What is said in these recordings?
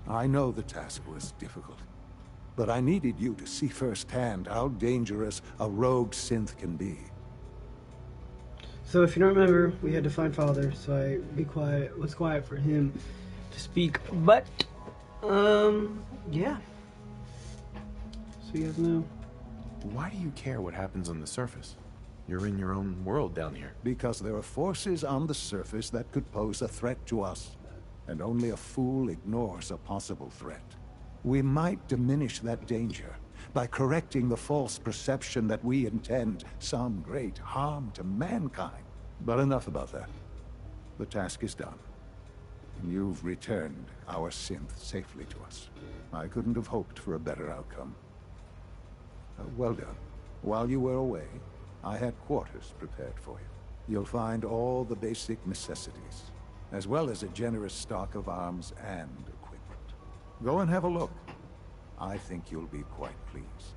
I know the task was difficult, but I needed you to see firsthand how dangerous a rogue synth can be. So if you don't remember, we had to find Father, so I was quiet for him to speak. But, yeah. So you guys know. Why do you care what happens on the surface? You're in your own world down here. Because there are forces on the surface that could pose a threat to us, and only a fool ignores a possible threat. We might diminish that danger by correcting the false perception that we intend some great harm to mankind. But enough about that. The task is done. You've returned our synth safely to us. I couldn't have hoped for a better outcome. Well done. While you were away, I had quarters prepared for you. You'll find all the basic necessities, as well as a generous stock of arms and equipment. Go and have a look. I think you'll be quite pleased.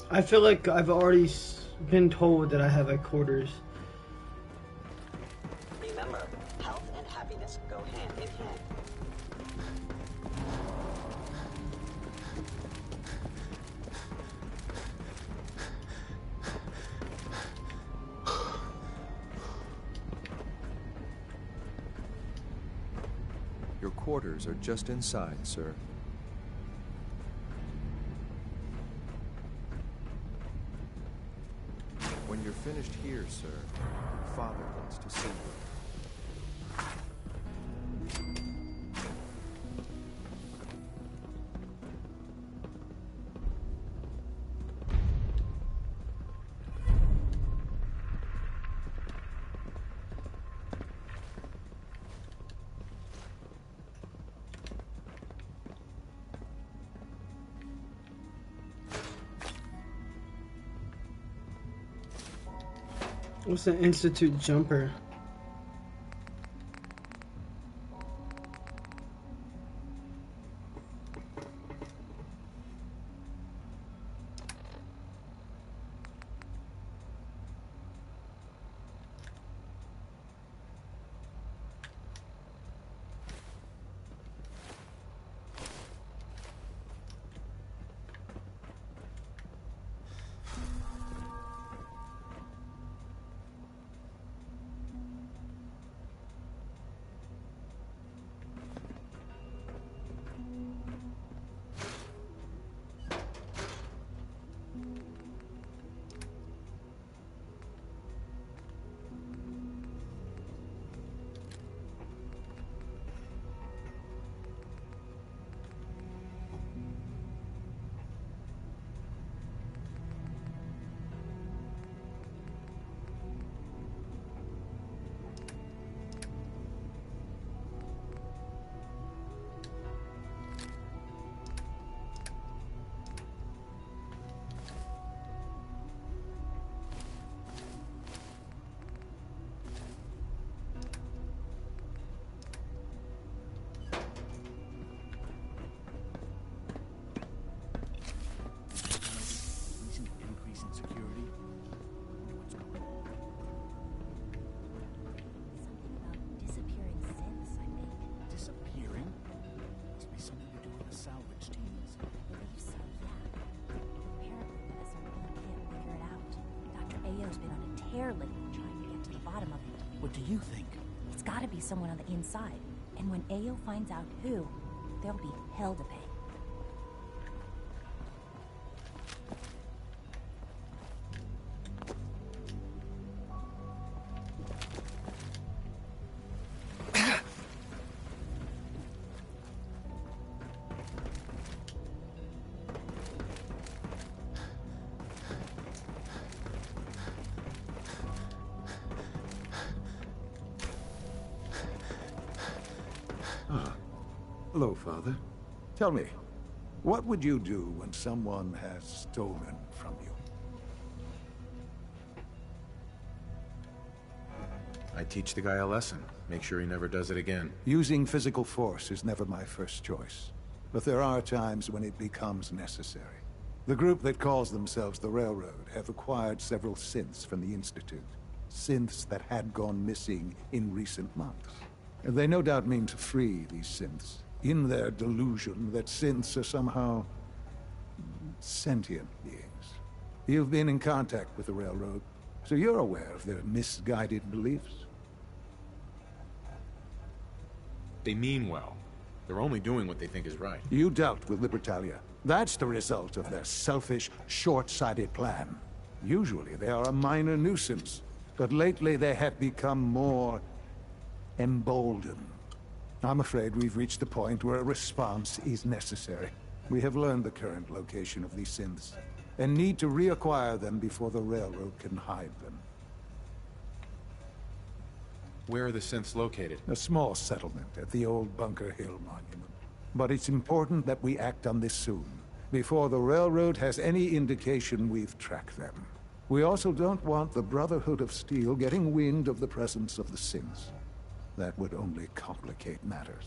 I feel like I've already been told that I have quarters. Remember, health and happiness go hand in hand. Your quarters are just inside, sir. When you're finished here, sir, Father wants to see you. What's an Institute jumper? What do you think? It's gotta be someone on the inside. And when Ayo finds out who, there'll be hell to pay. Hello, Father. Tell me, what would you do when someone has stolen from you? I teach the guy a lesson. Make sure he never does it again. Using physical force is never my first choice. But there are times when it becomes necessary. The group that calls themselves the Railroad have acquired several synths from the Institute. synths that had gone missing in recent months. They no doubt mean to free these synths, in their delusion that synths are somehow sentient beings. You've been in contact with the Railroad, so you're aware of their misguided beliefs. They mean well. They're only doing what they think is right. You dealt with Libertalia. That's the result of their selfish, short-sighted plan. Usually they are a minor nuisance, but lately they have become more emboldened. I'm afraid we've reached the point where a response is necessary. We have learned the current location of these synths, and need to reacquire them before the Railroad can hide them. Where are the synths located? A small settlement at the old Bunker Hill Monument. But it's important that we act on this soon, before the Railroad has any indication we've tracked them. We also don't want the Brotherhood of Steel getting wind of the presence of the synths. That would only complicate matters.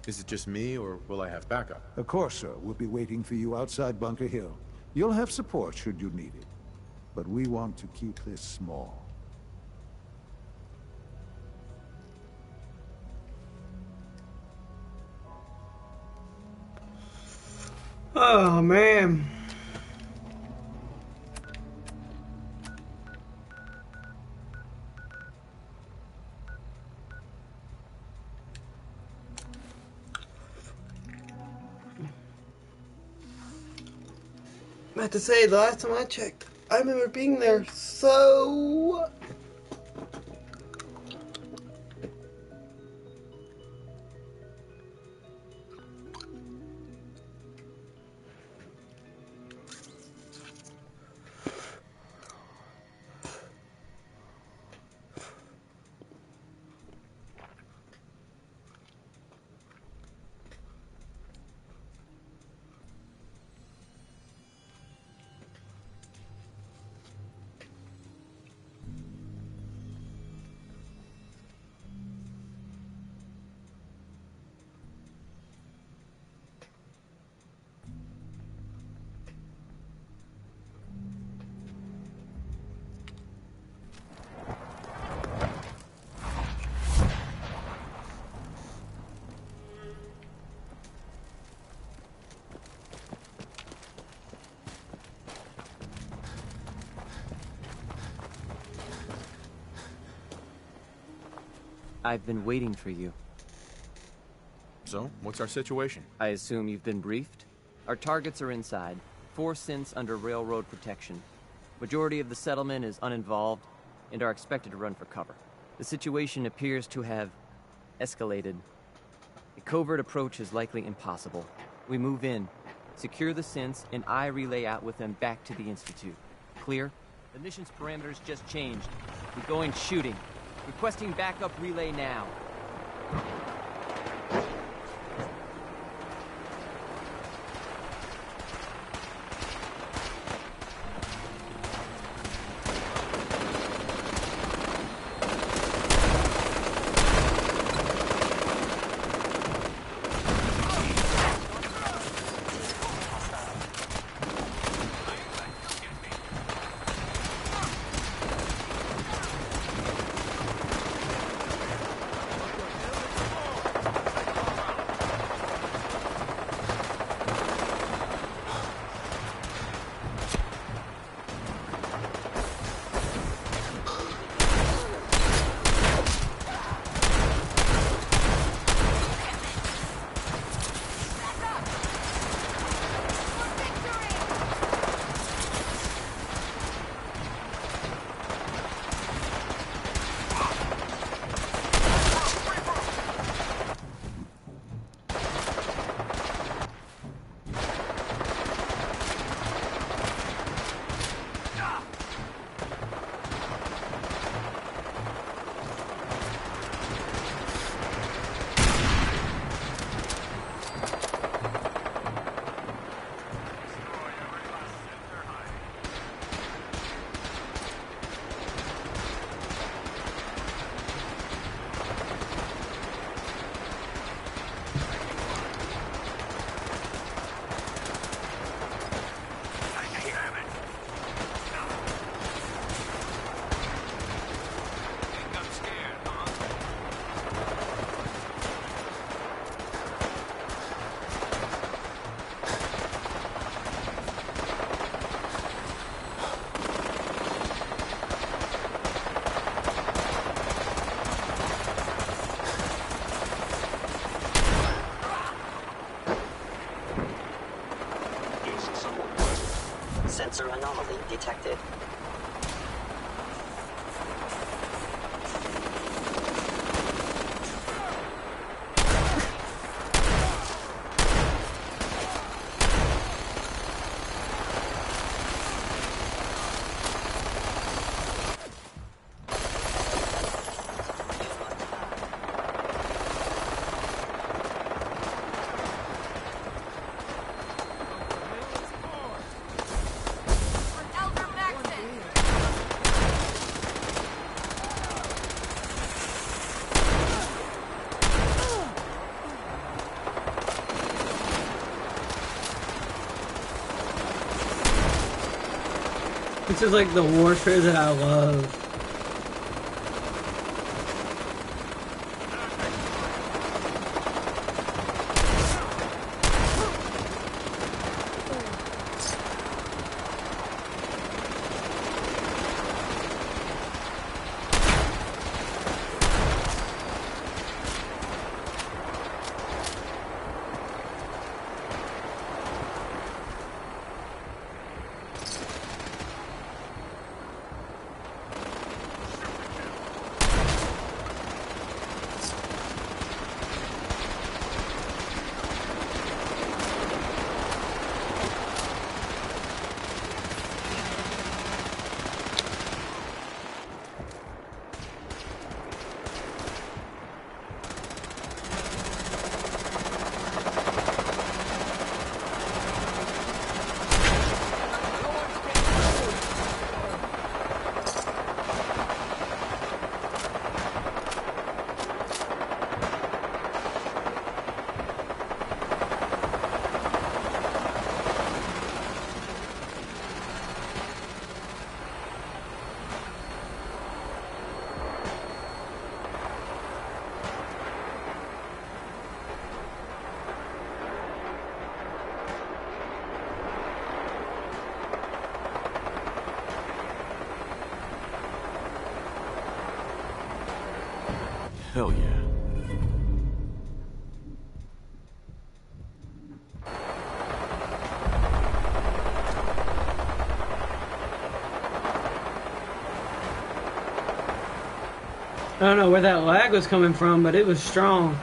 Is it just me, or will I have backup? A Corsair will be waiting for you outside Bunker Hill. You'll have support should you need it. But we want to keep this small. Oh, man. I have to say, the last time I checked, I remember being there so... I've been waiting for you. So, what's our situation? I assume you've been briefed? Our targets are inside. 4 synths under railroad protection. Majority of the settlement is uninvolved and are expected to run for cover. The situation appears to have escalated. A covert approach is likely impossible. We move in, secure the synths, and I relay out with them back to the Institute. Clear? The mission's parameters just changed. We're going shooting. Requesting backup relay now. detected. This is like the warfare that I love. Hell yeah. I don't know where that lag was coming from, but it was strong.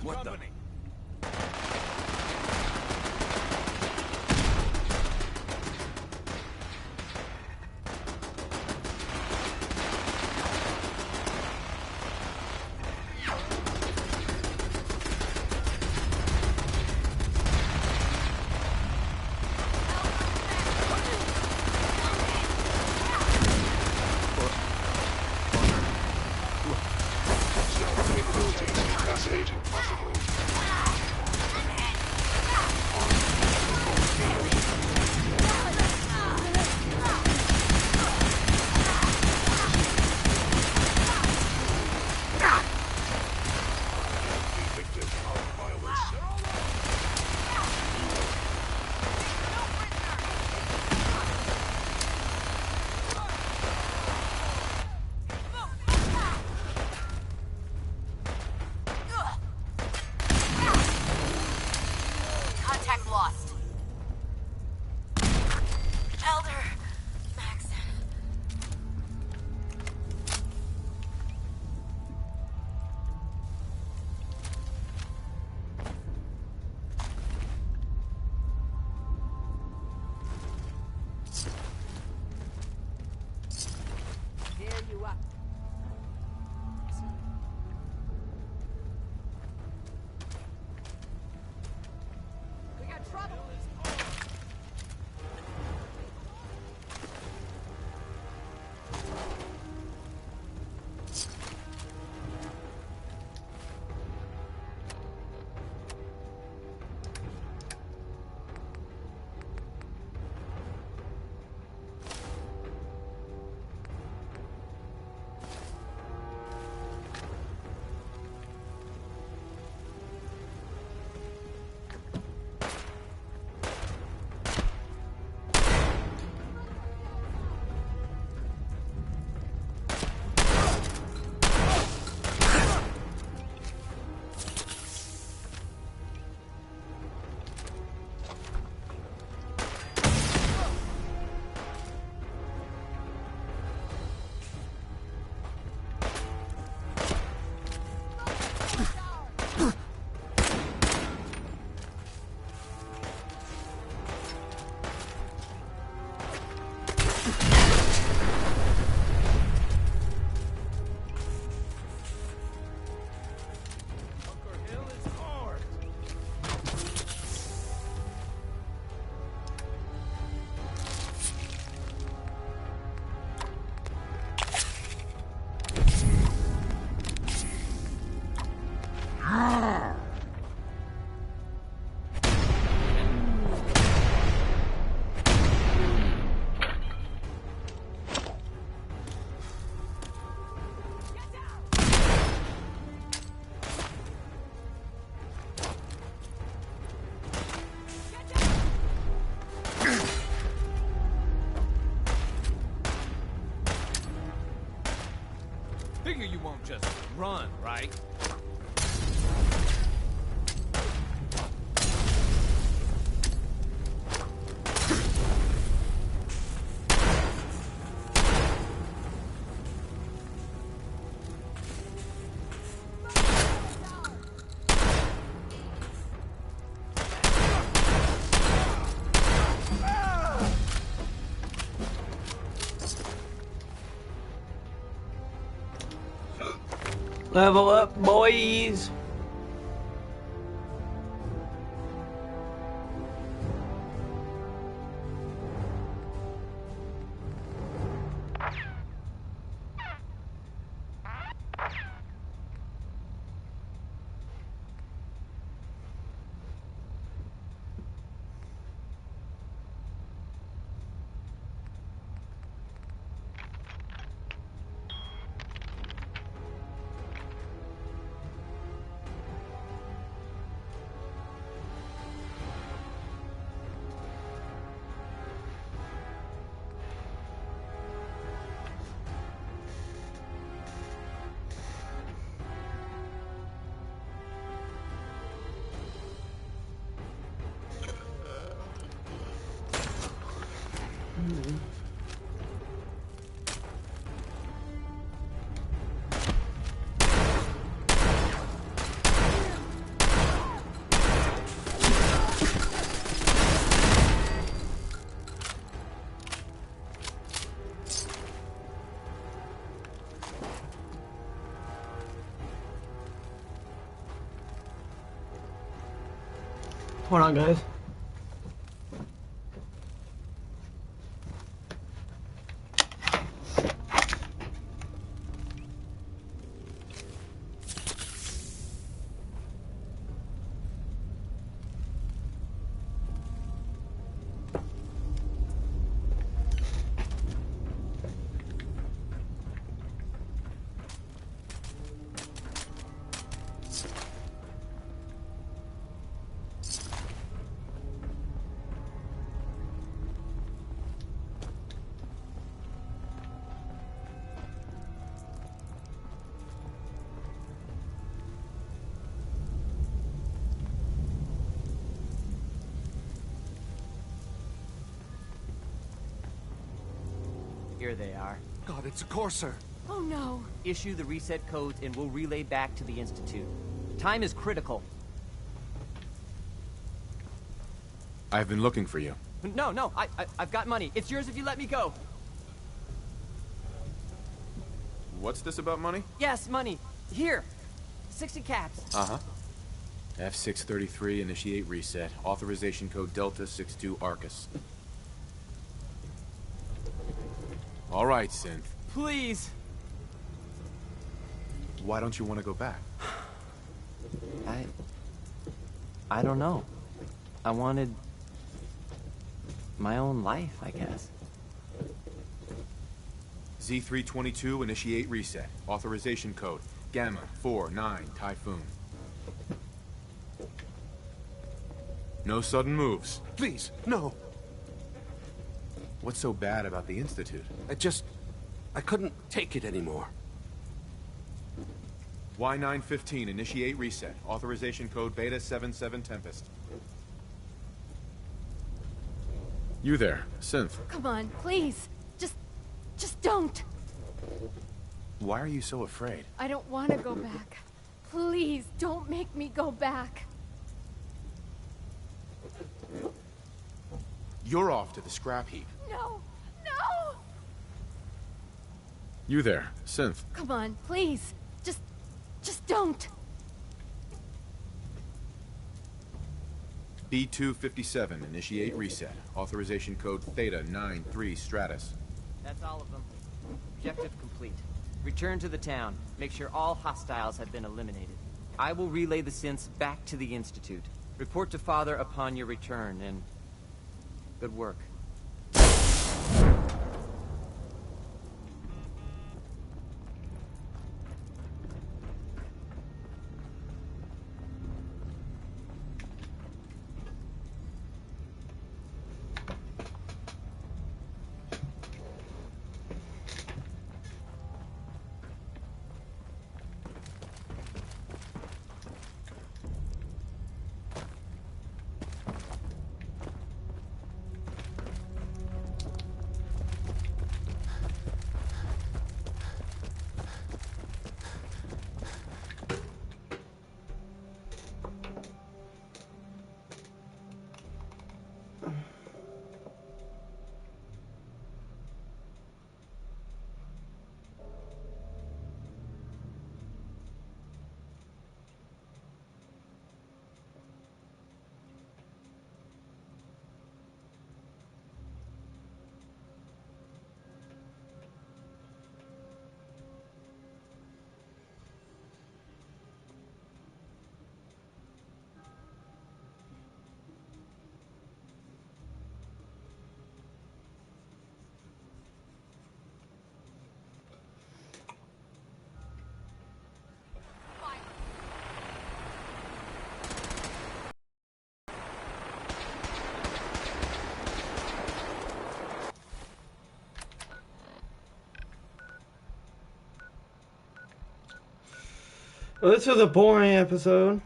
What the? Figure you won't just run, right? Level up, boys. Hold on, guys. Here they are. God, it's a Courser. Oh no. Issue the reset codes and we'll relay back to the Institute. Time is critical. I've been looking for you. No, I've got money. It's yours if you let me go. What's this about money? Yes, money. Here. 60 caps. Uh-huh. F633, initiate reset. Authorization code Delta 62 Arcus. All right, Synth. Please. Why don't you want to go back? I don't know. I wanted my own life, I guess. Z322, initiate reset. Authorization code Gamma 49 Typhoon. No sudden moves. Please, no. What's so bad about the Institute? I couldn't take it anymore. Y915, initiate reset. Authorization code Beta 77 Tempest. You there, Synth. Come on, please. Just don't. Why are you so afraid? I don't want to go back. Please, don't make me go back. You're off to the scrap heap. No! No! You there, Synth. Come on, please. Just don't. B257, initiate reset. Authorization code Theta 93 Stratus. That's all of them. Objective complete. Return to the town. Make sure all hostiles have been eliminated. I will relay the synths back to the Institute. Report to Father upon your return, and good work. Well, this was a boring episode.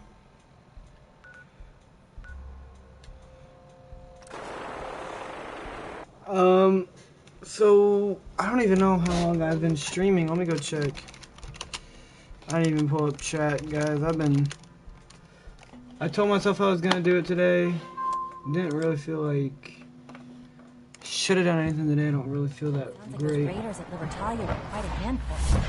So I don't even know how long I've been streaming. Let me go check. I didn't even pull up chat, guys. I told myself I was gonna do it today. Didn't really feel like should have done anything today. I don't really feel that Sounds like great. those raiders at Libertalia were quite a handful.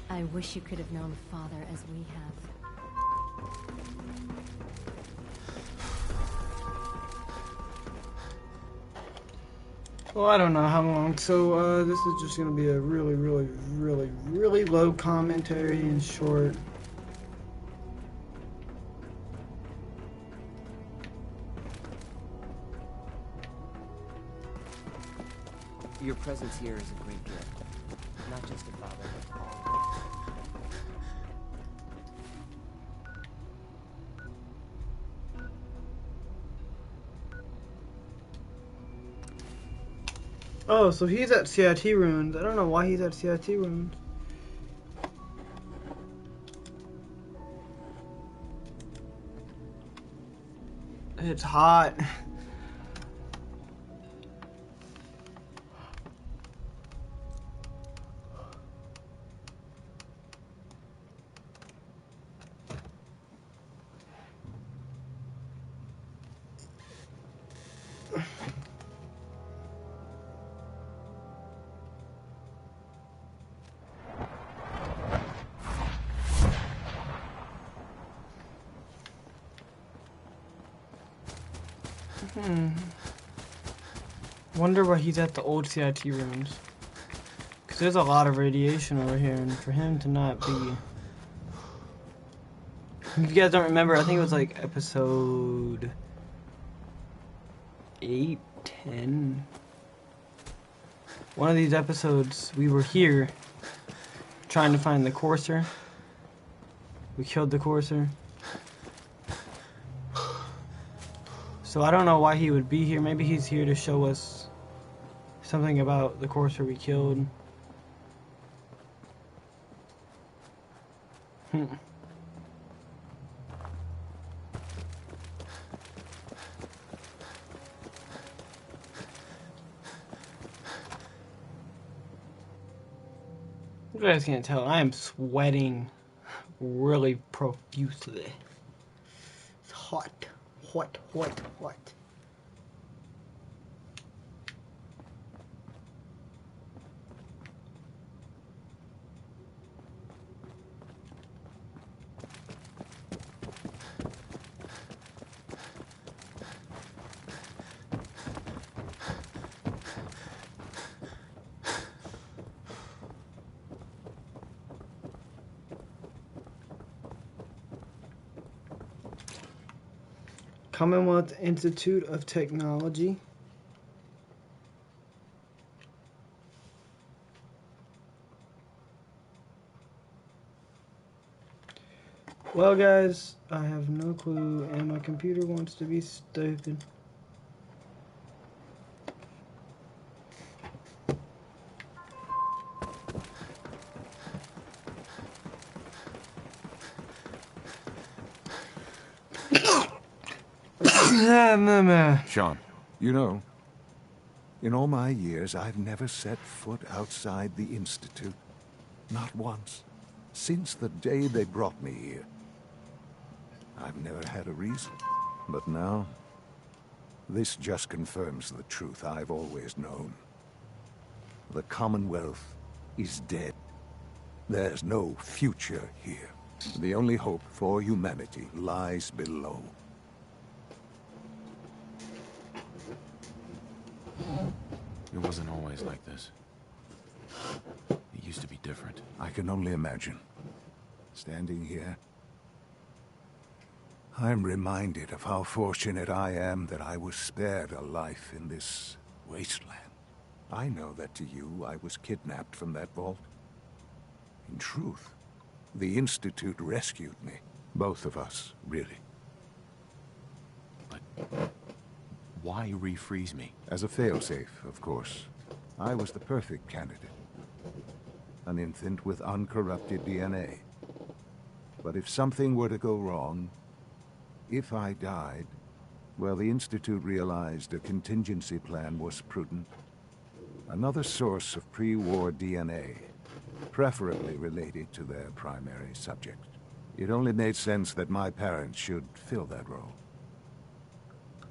I wish you could have known Father as we have. Well, I don't know how long. So this is just gonna be a really low commentary and short. Your presence here is a great gift. Not just to Father, but to all. Oh, so he's at CIT Ruins. I don't know why he's at CIT Ruins. It's hot. Wonder why he's at the old CIT rooms. Because there's a lot of radiation over here, and for him to not be... If you guys don't remember, I think it was like episode 8, 10. One of these episodes, we were here trying to find the Courser. We killed the Courser. So I don't know why he would be here. Maybe he's here to show us something about the Courser we killed. You guys can't tell, I am sweating really profusely. It's hot. Hot. Commonwealth Institute of Technology. Well, guys, I have no clue, and my computer wants to be stupid. Sean. You know, in all my years, I've never set foot outside the Institute. Not once. Since the day they brought me here. I've never had a reason. But now, this just confirms the truth I've always known. The Commonwealth is dead. There's no future here. The only hope for humanity lies below. It wasn't always like this. It used to be different. I can only imagine. Standing here, I'm reminded of how fortunate I am that I was spared a life in this wasteland. I know that to you, I was kidnapped from that vault. In truth, the Institute rescued me. Both of us, really. But why refreeze me? As a failsafe, of course. I was the perfect candidate. an infant with uncorrupted DNA. But if something were to go wrong, if I died, well, the Institute realized a contingency plan was prudent. Another source of pre-war DNA, preferably related to their primary subject. It only made sense that my parents should fill that role.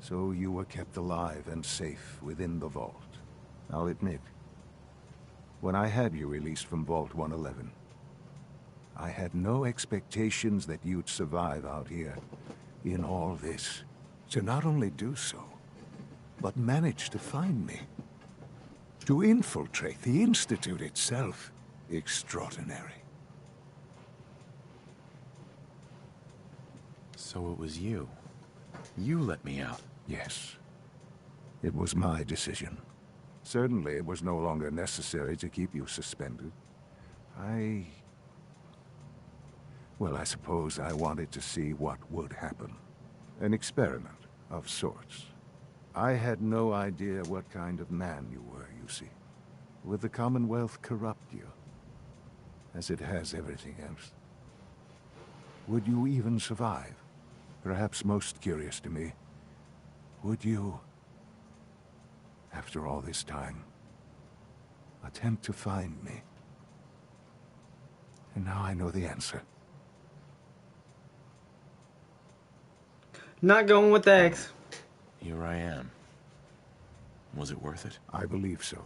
So you were kept alive and safe within the vault. I'll admit, when I had you released from Vault 111, I had no expectations that you'd survive out here in all this. To not only do so, but manage to find me. To infiltrate the Institute itself. Extraordinary. So it was you. You let me out. Yes. It was my decision. Certainly it was no longer necessary to keep you suspended. Well, I suppose I wanted to see what would happen. An experiment of sorts. I had no idea what kind of man you were, you see. Would the Commonwealth corrupt you, as it has everything else? Would you even survive? Perhaps most curious to me, would you, after all this time, attempt to find me? And now I know the answer. Not going with X. Here I am. Was it worth it? I believe so.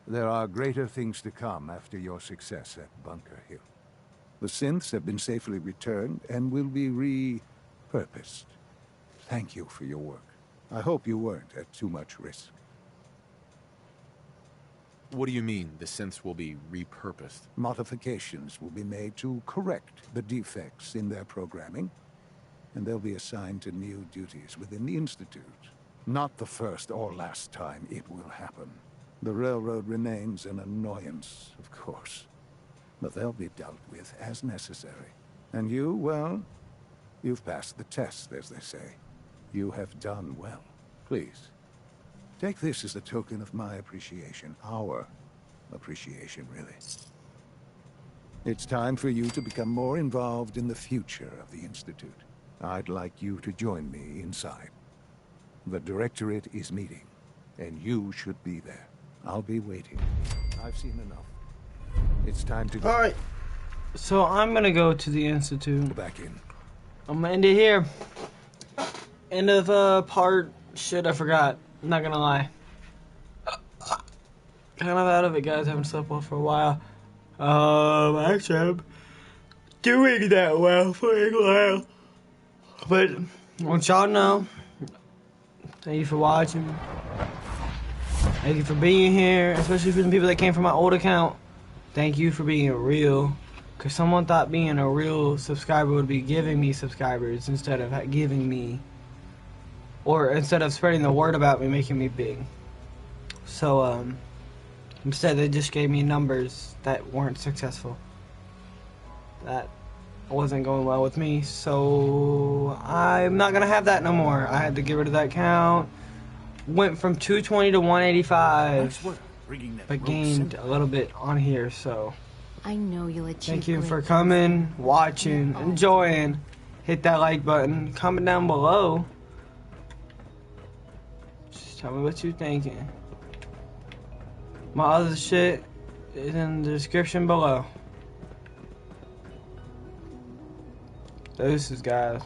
There are greater things to come after your success at Bunker Hill. The synths have been safely returned and will be repurposed. Thank you for your work. I hope you weren't at too much risk. What do you mean, the synths will be repurposed? Modifications will be made to correct the defects in their programming, and they'll be assigned to new duties within the Institute. Not the first or last time it will happen. The Railroad remains an annoyance, of course, but they'll be dealt with as necessary. And you, well, you've passed the test, as they say. You have done well. Please, take this as a token of my appreciation. Our appreciation, really. It's time for you to become more involved in the future of the Institute. I'd like you to join me inside. The Directorate is meeting, and you should be there. I'll be waiting. I've seen enough. It's time to go. Alright. So I'm gonna go to the Institute. Go back in. I'm gonna end it here. End of part. Shit, I forgot. I'm not gonna lie. Kind of out of it, guys. Haven't slept well for a while. Actually, I'm doing that well for a while. But I want y'all to know, thank you for watching. Thank you for being here, especially for the people that came from my old account. Thank you for being real. Because someone thought being a real subscriber would be giving me subscribers instead of giving me, or instead of spreading the word about me, making me big. So, instead they just gave me numbers that weren't successful. That wasn't going well with me, so I'm not gonna have that no more. I had to get rid of that account. Went from 220 to 185, but gained a little bit on here, so I know you'll achieve. Thank you for coming, watching, enjoying. Hit that like button, comment down below. Just tell me what you're thinking. My other shit is in the description below. Deuces, guys.